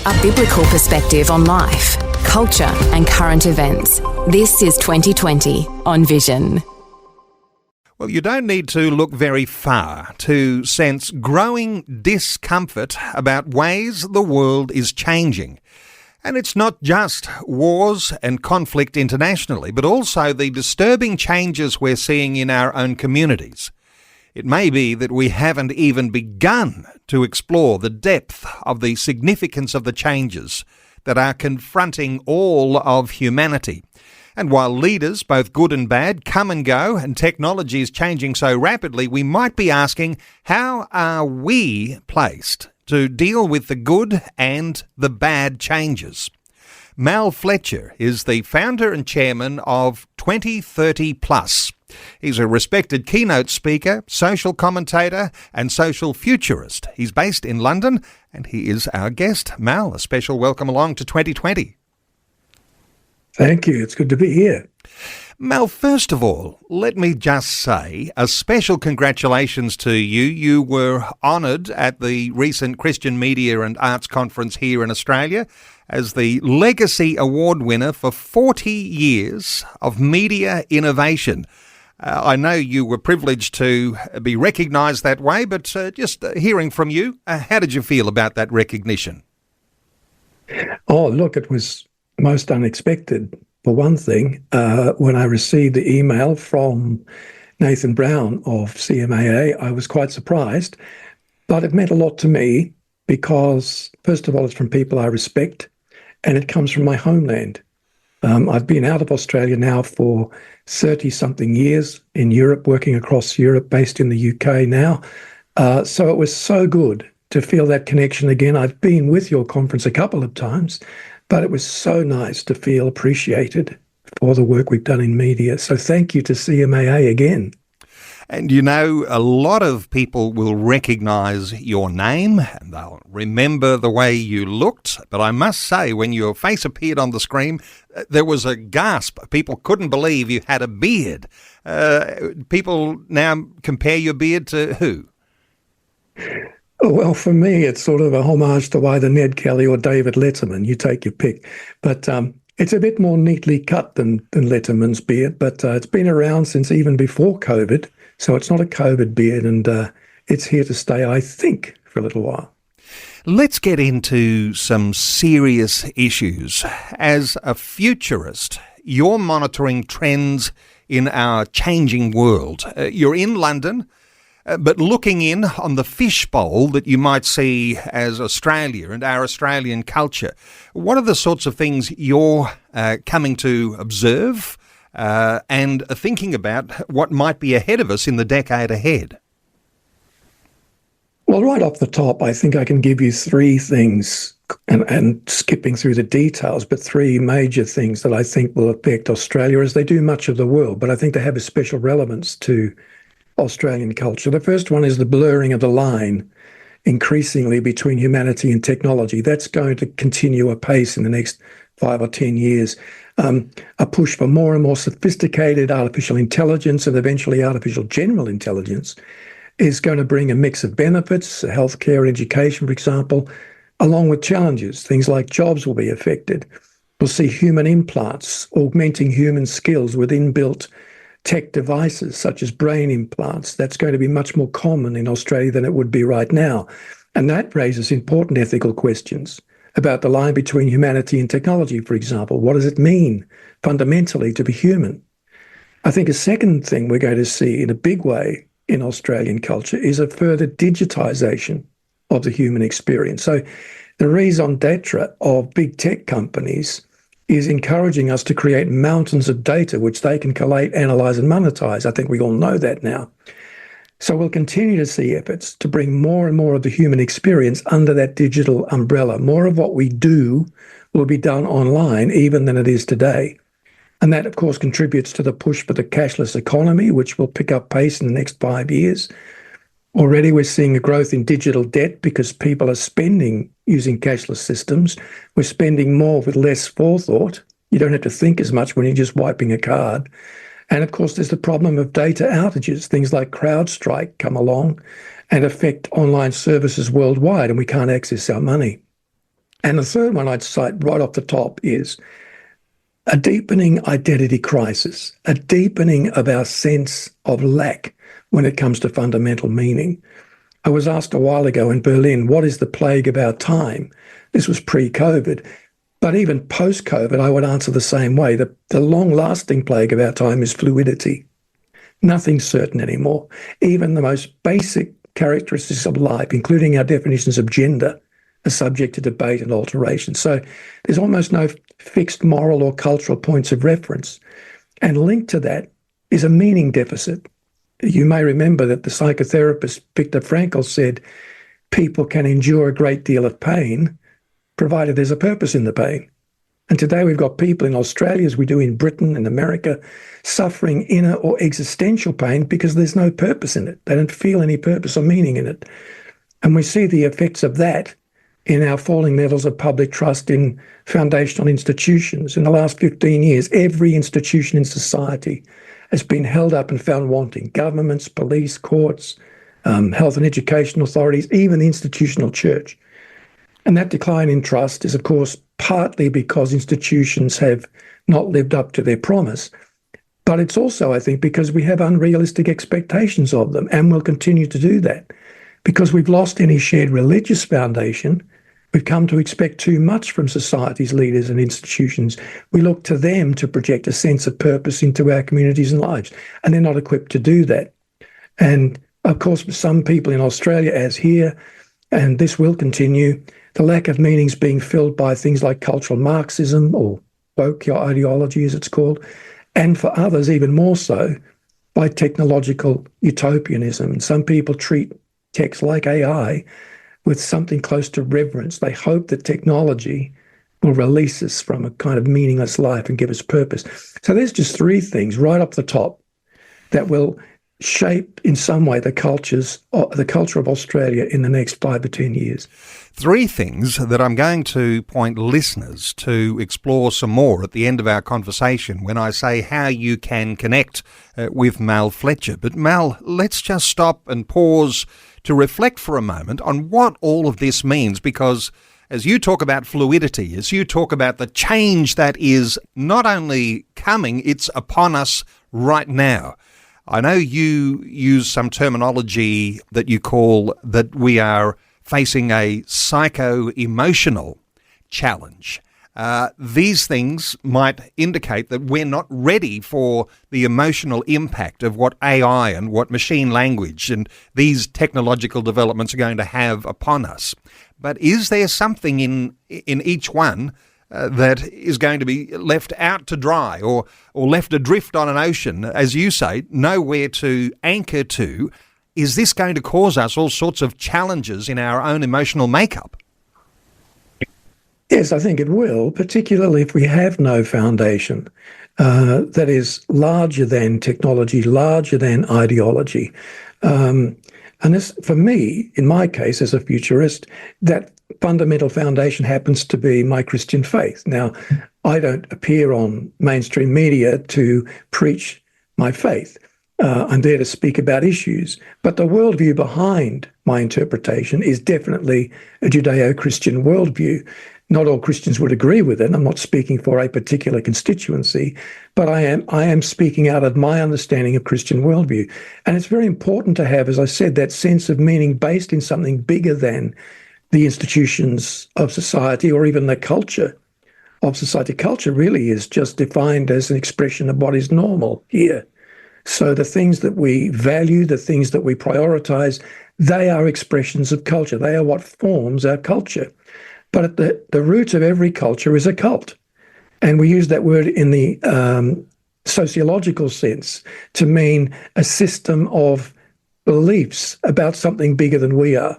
A biblical perspective on life, culture and current events. This is 2020 on Vision. Well, you don't need to look very far to sense growing discomfort about ways the world is changing. And it's not just wars and conflict internationally, but also the disturbing changes we're seeing in our own communities. It may be that we haven't even begun to explore the depth of the significance of the changes that are confronting all of humanity. And while leaders, both good and bad, come and go, and technology is changing so rapidly, we might be asking, how are we placed to deal with the good and the bad changes? Fletcher is the founder and chairman of 2030 Plus. He's a respected keynote speaker, social commentator and social futurist. He's based in London and he is our guest. Mal, a special welcome along to 2020. Thank you. It's good to be here. Mal, first of all, let me just say a special congratulations to you. You were honoured at the recent Christian Media and Arts Conference here in Australia as the Legacy Award winner for 40 years of media innovation. I know you were privileged to be recognised that way, but just hearing from you, how did you feel about that recognition? Oh, look, it was most unexpected. For one thing, when I received the email from Nathan Brown of CMAA, I was quite surprised, but it meant a lot to me because, first of all, it's from people I respect, and it comes from my homeland. I've been out of Australia now for 30-something years in Europe, working across Europe, based in the UK now. So it was so good to feel that connection again. I've been with your conference a couple of times, but it was so nice to feel appreciated for the work we've done in media. So thank you to CMAA again. And you know, a lot of people will recognise your name and they'll remember the way you looked. But I must say, when your face appeared on the screen, there was a gasp. People couldn't believe you had a beard. People now compare your beard to who? Well, for me, it's sort of a homage to either Ned Kelly or David Letterman. You take your pick. But it's a bit more neatly cut than Letterman's beard, but it's been around since even before COVID. So it's not a COVID beard, and it's here to stay, I think, for a little while. Let's get into some serious issues. As a futurist, you're monitoring trends in our changing world. You're in London, but looking in on the fishbowl that you might see as Australia and our Australian culture. What are the sorts of things you're coming to observe and thinking about what might be ahead of us in the decade ahead? Well, right off the top, I think I can give you three things, and skipping through the details, but three major things that I think will affect Australia as they do much of the world, but I think they have a special relevance to Australian culture. The first one is the blurring of the line increasingly between humanity and technology. That's going to continue apace in the next 5 or 10 years. A push for more and more sophisticated artificial intelligence and eventually artificial general intelligence is going to bring a mix of benefits, healthcare, education, for example, along with challenges. Things like jobs will be affected. We'll see human implants augmenting human skills with inbuilt tech devices such as brain implants. That's going to be much more common in Australia than it would be right now. And that raises important ethical questions about the line between humanity and technology, for example. What does it mean fundamentally to be human? I think a second thing we're going to see in a big way in Australian culture is a further digitisation of the human experience. So the raison d'etre of big tech companies is encouraging us to create mountains of data which they can collate, analyse and monetize. I think we all know that now. So we'll continue to see efforts to bring more and more of the human experience under that digital umbrella. More of what we do will be done online even than it is today. And that, of course, contributes to the push for the cashless economy, which will pick up pace in the next 5 years. Already we're seeing a growth in digital debt because people are spending using cashless systems. We're spending more with less forethought. You don't have to think as much when you're just wiping a card. And of course, there's the problem of data outages. Things like CrowdStrike come along and affect online services worldwide, and we can't access our money. And the third one I'd cite right off the top is a deepening identity crisis, a deepening of our sense of lack when it comes to fundamental meaning. I was asked a while ago in Berlin, what is the plague of our time? This was pre-COVID. But even post-COVID, I would answer the same way. The long-lasting plague of our time is fluidity. Nothing's certain anymore. Even the most basic characteristics of life, including our definitions of gender, are subject to debate and alteration. So there's almost no fixed moral or cultural points of reference. And linked to that is a meaning deficit. You may remember that the psychotherapist Viktor Frankl said people can endure a great deal of pain provided there's a purpose in the pain. And today we've got people in Australia, as we do in Britain and America, suffering inner or existential pain because there's no purpose in it. They don't feel any purpose or meaning in it. And we see the effects of that in our falling levels of public trust in foundational institutions. In the last 15 years, every institution in society has been held up and found wanting. Governments, police, courts, health and education authorities, even the institutional church. And that decline in trust is, of course, partly because institutions have not lived up to their promise. But it's also, I think, because we have unrealistic expectations of them and will continue to do that. Because we've lost any shared religious foundation, we've come to expect too much from society's leaders and institutions. We look to them to project a sense of purpose into our communities and lives, and they're not equipped to do that. And, of course, for some people in Australia, as here, and this will continue, the lack of meaning is being filled by things like cultural Marxism or woke ideology, as it's called, and for others, even more so, by technological utopianism. And some people treat techs like AI with something close to reverence. They hope that technology will release us from a kind of meaningless life and give us purpose. So there's just three things right up the top that will shape in some way the culture of Australia in the next 5 to 10 years. Three things that I'm going to point listeners to explore some more at the end of our conversation when I say how you can connect with Mal Fletcher. But Mal, let's just stop and pause to reflect for a moment on what all of this means, because as you talk about fluidity, as you talk about the change that is not only coming, it's upon us right now. I know you use some terminology that you call that we are facing a psycho-emotional challenge. These things might indicate that we're not ready for the emotional impact of what AI and what machine language and these technological developments are going to have upon us. But is there something in each one that is going to be left out to dry or left adrift on an ocean, as you say, nowhere to anchor to? Is this going to cause us all sorts of challenges in our own emotional makeup? Yes, I think it will, particularly if we have no foundation that is larger than technology, larger than ideology. And this, for me, in my case as a futurist, that fundamental foundation happens to be my Christian faith. Now, I don't appear on mainstream media to preach my faith. I'm there to speak about issues. But the worldview behind my interpretation is definitely a Judeo-Christian worldview. Not all Christians would agree with it. I'm not speaking for a particular constituency, but I am speaking out of my understanding of Christian worldview. And it's very important to have, as I said, that sense of meaning based in something bigger than the institutions of society or even the culture of society. Culture really is just defined as an expression of what is normal here. So the things that we value, the things that we prioritize, they are expressions of culture. They are what forms our culture. But at the root of every culture is a cult. And we use that word in the sociological sense to mean a system of beliefs about something bigger than we are.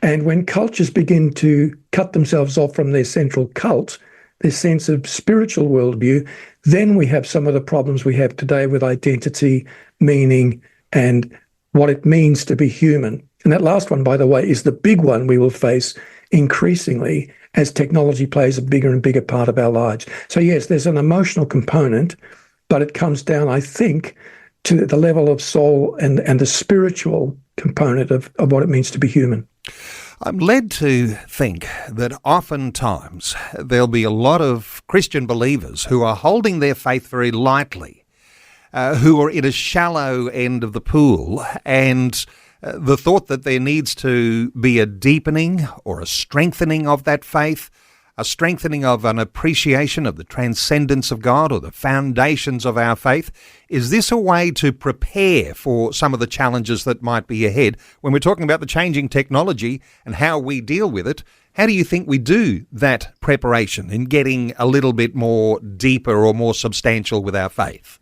And when cultures begin to cut themselves off from their central cult, their sense of spiritual worldview, then we have some of the problems we have today with identity, meaning, and what it means to be human. And that last one, by the way, is the big one we will face increasingly as technology plays a bigger and bigger part of our lives. So yes, there's an emotional component, but it comes down, I think, to the level of soul and the spiritual component of what it means to be human. I'm led to think that oftentimes there'll be a lot of Christian believers who are holding their faith very lightly, who are in a shallow end of the pool, and the thought that there needs to be a deepening or a strengthening of that faith, a strengthening of an appreciation of the transcendence of God or the foundations of our faith. Is this a way to prepare for some of the challenges that might be ahead? When we're talking about the changing technology and how we deal with it, how do you think we do that preparation in getting a little bit more deeper or more substantial with our faith?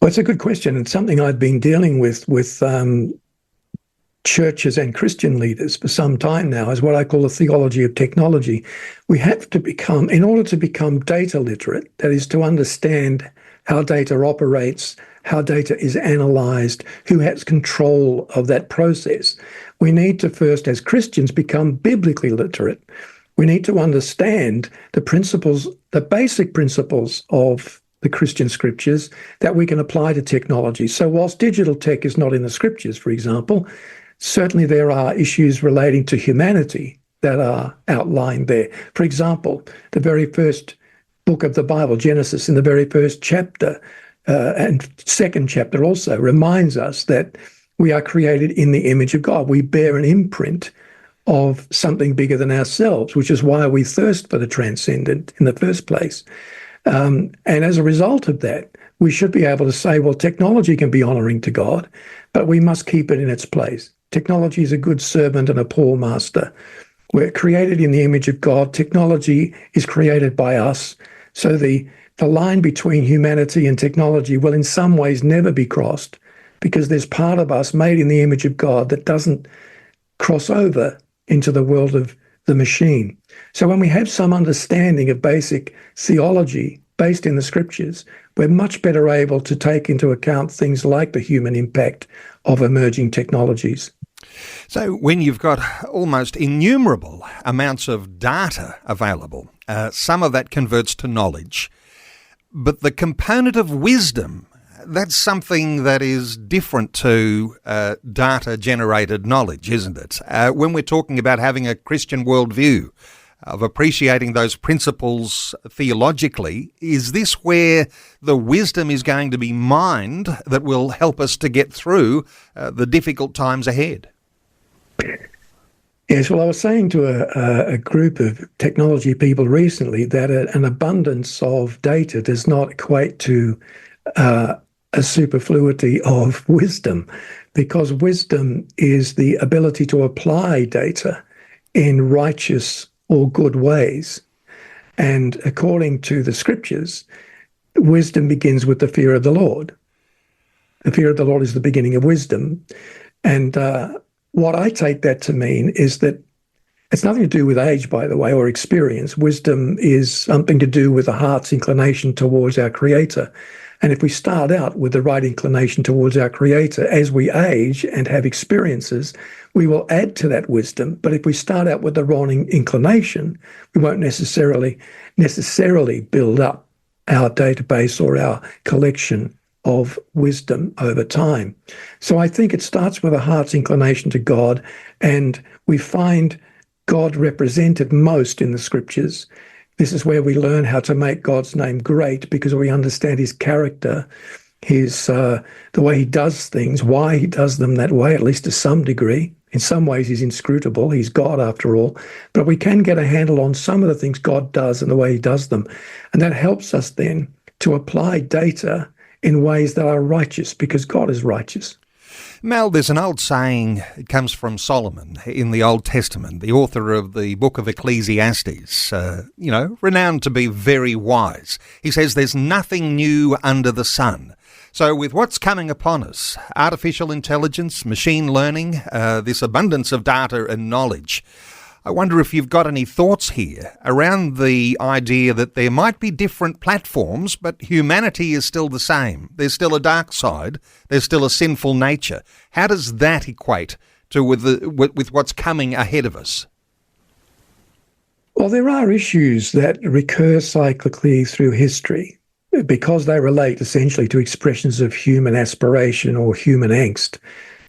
Well, it's a good question. It's something I've been dealing with churches and Christian leaders for some time now, is what I call the theology of technology. We have to become, in order to become data literate, that is to understand how data operates, how data is analysed, who has control of that process. We need to first, as Christians, become biblically literate. We need to understand the principles, the basic principles of the Christian scriptures that we can apply to technology. So whilst digital tech is not in the scriptures, for example, certainly there are issues relating to humanity that are outlined there. For example, the very first book of the Bible, Genesis, in the very first chapter and second chapter also reminds us that we are created in the image of God. We bear an imprint of something bigger than ourselves, which is why we thirst for the transcendent in the first place. And as a result of that, we should be able to say, well, technology can be honouring to God, but we must keep it in its place. Technology is a good servant and a poor master. We're created in the image of God. Technology is created by us. So the line between humanity and technology will in some ways never be crossed, because there's part of us made in the image of God that doesn't cross over into the world of the machine. So when we have some understanding of basic theology based in the scriptures, we're much better able to take into account things like the human impact of emerging technologies. So when you've got almost innumerable amounts of data available, some of that converts to knowledge, but the component of wisdom, that's something that is different to data-generated knowledge, isn't it? When we're talking about having a Christian worldview, of appreciating those principles theologically, is this where the wisdom is going to be mined that will help us to get through the difficult times ahead? Yes, well, I was saying to a group of technology people recently that an abundance of data does not equate to a superfluity of wisdom, because wisdom is the ability to apply data in righteous or good ways. And according to the scriptures, wisdom begins with the fear of the Lord. The fear of the Lord is the beginning of wisdom. And what I take that to mean is that it's nothing to do with age, by the way, or experience. Wisdom is something to do with the heart's inclination towards our Creator. And if we start out with the right inclination towards our Creator, as we age and have experiences, we will add to that wisdom. But if we start out with the wrong inclination, we won't necessarily build up our database or our collection of wisdom over time. So I think it starts with a heart's inclination to God, and we find God represented most in the scriptures. This is where we learn how to make God's name great, because we understand his character, the way he does things, why he does them that way, at least to some degree. In some ways, he's inscrutable. He's God, after all. But we can get a handle on some of the things God does and the way he does them. And that helps us then to apply data in ways that are righteous, because God is righteous. Mel, there's an old saying, it comes from Solomon in the Old Testament, the author of the book of Ecclesiastes, renowned to be very wise. He says there's nothing new under the sun. So with what's coming upon us, artificial intelligence, machine learning, this abundance of data and knowledge, I wonder if you've got any thoughts here around the idea that there might be different platforms, but humanity is still the same. There's still a dark side. There's still a sinful nature. How does that equate to with what's coming ahead of us? Well, there are issues that recur cyclically through history because they relate essentially to expressions of human aspiration or human angst.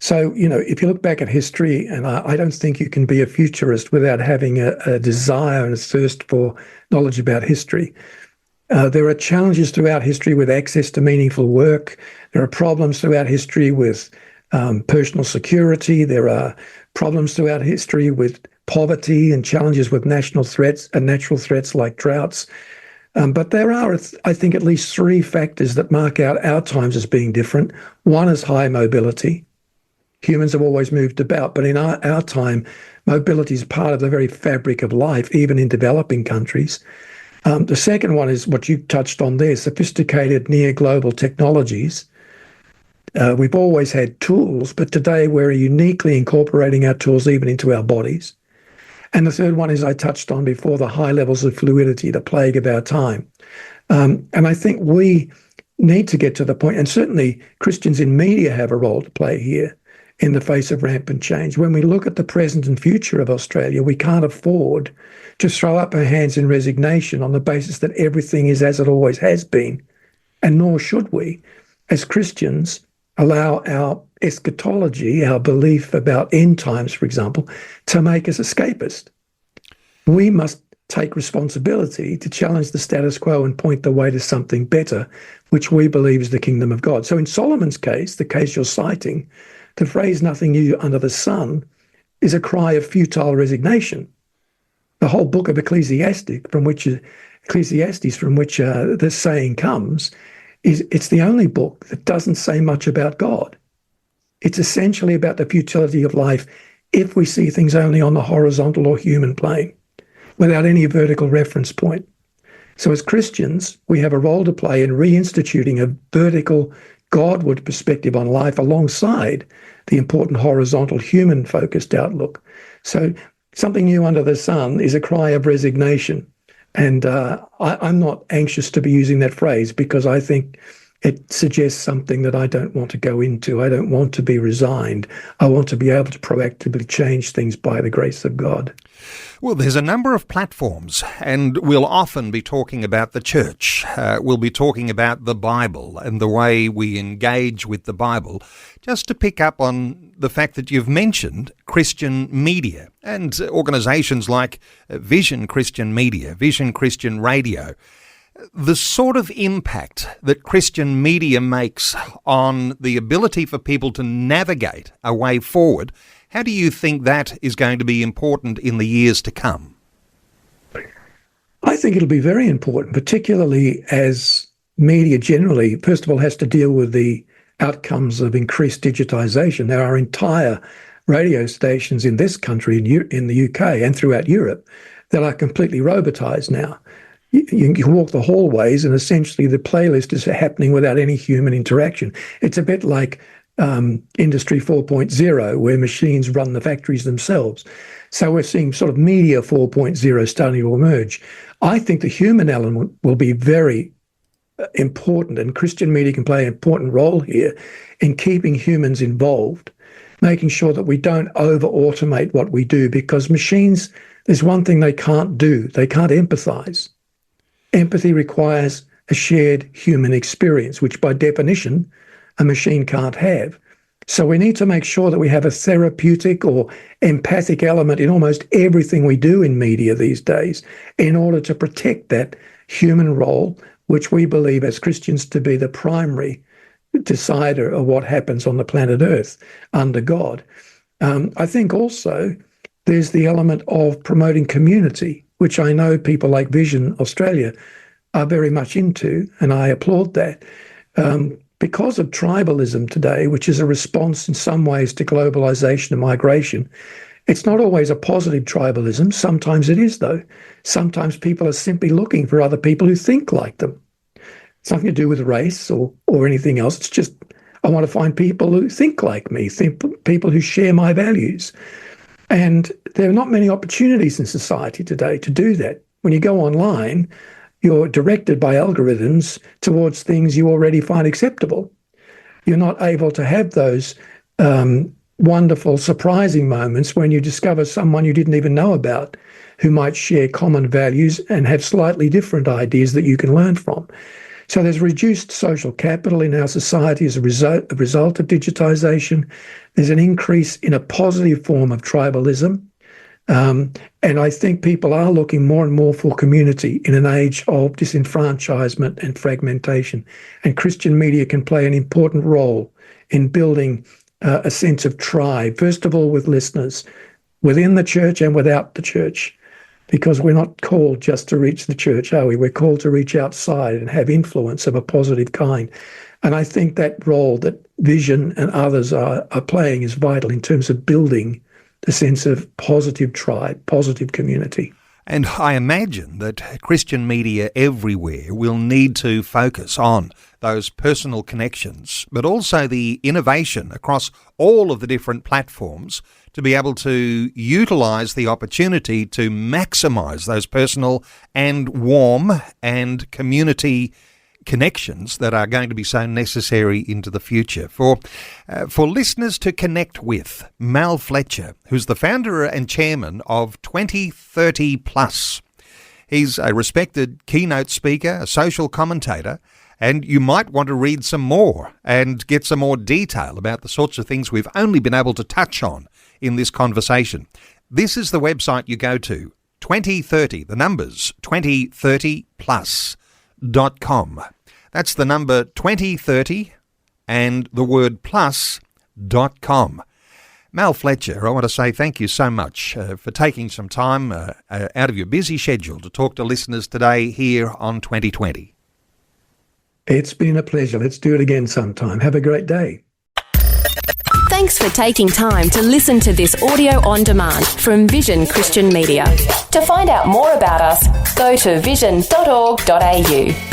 So, if you look back at history, and I don't think you can be a futurist without having a desire and a thirst for knowledge about history. There are challenges throughout history with access to meaningful work. There are problems throughout history with personal security. There are problems throughout history with poverty and challenges with national threats and natural threats like droughts. But there are, I think, at least three factors that mark out our times as being different. One is high mobility. Humans have always moved about, but in our time, mobility is part of the very fabric of life, even in developing countries. The second one is what you touched on there, sophisticated near-global technologies. We've always had tools, but today we're uniquely incorporating our tools even into our bodies. And the third one is I touched on before, the high levels of fluidity, the plague of our time. And I think we need to get to the point, and certainly Christians in media have a role to play here in the face of rampant change. When we look at the present and future of Australia, we can't afford to throw up our hands in resignation on the basis that everything is as it always has been. And nor should we, as Christians, allow our eschatology, our belief about end times, for example, to make us escapist. We must take responsibility to challenge the status quo and point the way to something better, which we believe is the kingdom of God. So in Solomon's case, the case you're citing, the phrase "nothing new under the sun" is a cry of futile resignation. The whole book of Ecclesiastes, from which this saying comes, it's the only book that doesn't say much about God. It's essentially about the futility of life if we see things only on the horizontal or human plane, without any vertical reference point. So as Christians, we have a role to play in reinstituting a vertical Godward perspective on life alongside the important horizontal human-focused outlook. So something new under the sun is a cry of resignation. And I'm not anxious to be using that phrase because I think it suggests something that I don't want to go into. I don't want to be resigned. I want to be able to proactively change things by the grace of God. Well, there's a number of platforms, and we'll often be talking about the church. We'll be talking about the Bible and the way we engage with the Bible. Just to pick up on the fact that you've mentioned Christian media and organisations like Vision Christian Media, Vision Christian Radio, the sort of impact that Christian media makes on the ability for people to navigate a way forward, how do you think that is going to be important in the years to come? I think it'll be very important, particularly as media generally, first of all, has to deal with the outcomes of increased digitisation. There are entire radio stations in this country, in the UK and throughout Europe, that are completely robotised now. You can walk the hallways and essentially the playlist is happening without any human interaction. It's a bit like Industry 4.0, where machines run the factories themselves. So we're seeing sort of media 4.0 starting to emerge. I think the human element will be very important, and Christian media can play an important role here in keeping humans involved, making sure that we don't over-automate what we do, because machines, there's one thing they can't do. They can't empathise. Empathy requires a shared human experience, which by definition, a machine can't have. So we need to make sure that we have a therapeutic or empathic element in almost everything we do in media these days in order to protect that human role, which we believe as Christians to be the primary decider of what happens on the planet Earth under God. I think also there's the element of promoting community, which I know people like Vision Australia are very much into, and I applaud that. Because of tribalism today, which is a response in some ways to globalization and migration, it's not always a positive tribalism. Sometimes it is, though. Sometimes people are simply looking for other people who think like them. It's nothing to do with race or anything else. It's just, I want to find people who think like me, people who share my values. And there are not many opportunities in society today to do that. When you go online, you're directed by algorithms towards things you already find acceptable. You're not able to have those wonderful, surprising moments when you discover someone you didn't even know about who might share common values and have slightly different ideas that you can learn from. So there's reduced social capital in our society as a result of digitisation. There's an increase in a positive form of tribalism. And I think people are looking more and more for community in an age of disenfranchisement and fragmentation. And Christian media can play an important role in building a sense of tribe, first of all with listeners, within the church and without the church. Because we're not called just to reach the church, are we? We're called to reach outside and have influence of a positive kind. And I think that role that Vision and others are playing is vital in terms of building the sense of positive tribe, positive community. And I imagine that Christian media everywhere will need to focus on those personal connections, but also the innovation across all of the different platforms to be able to utilise the opportunity to maximise those personal and warm and community connections that are going to be so necessary into the future. For listeners to connect with Mal Fletcher, who's the founder and chairman of 2030 Plus. He's a respected keynote speaker, a social commentator, and you might want to read some more and get some more detail about the sorts of things we've only been able to touch on in this conversation. This is the website you go to, 2030, the numbers, 2030plus.com. That's the number 2030 and the word plus.com. Mal Fletcher, I want to say thank you so much for taking some time out of your busy schedule to talk to listeners today here on 2020. It's been a pleasure. Let's do it again sometime. Have a great day. Thanks for taking time to listen to this audio on demand from Vision Christian Media. To find out more about us, go to vision.org.au.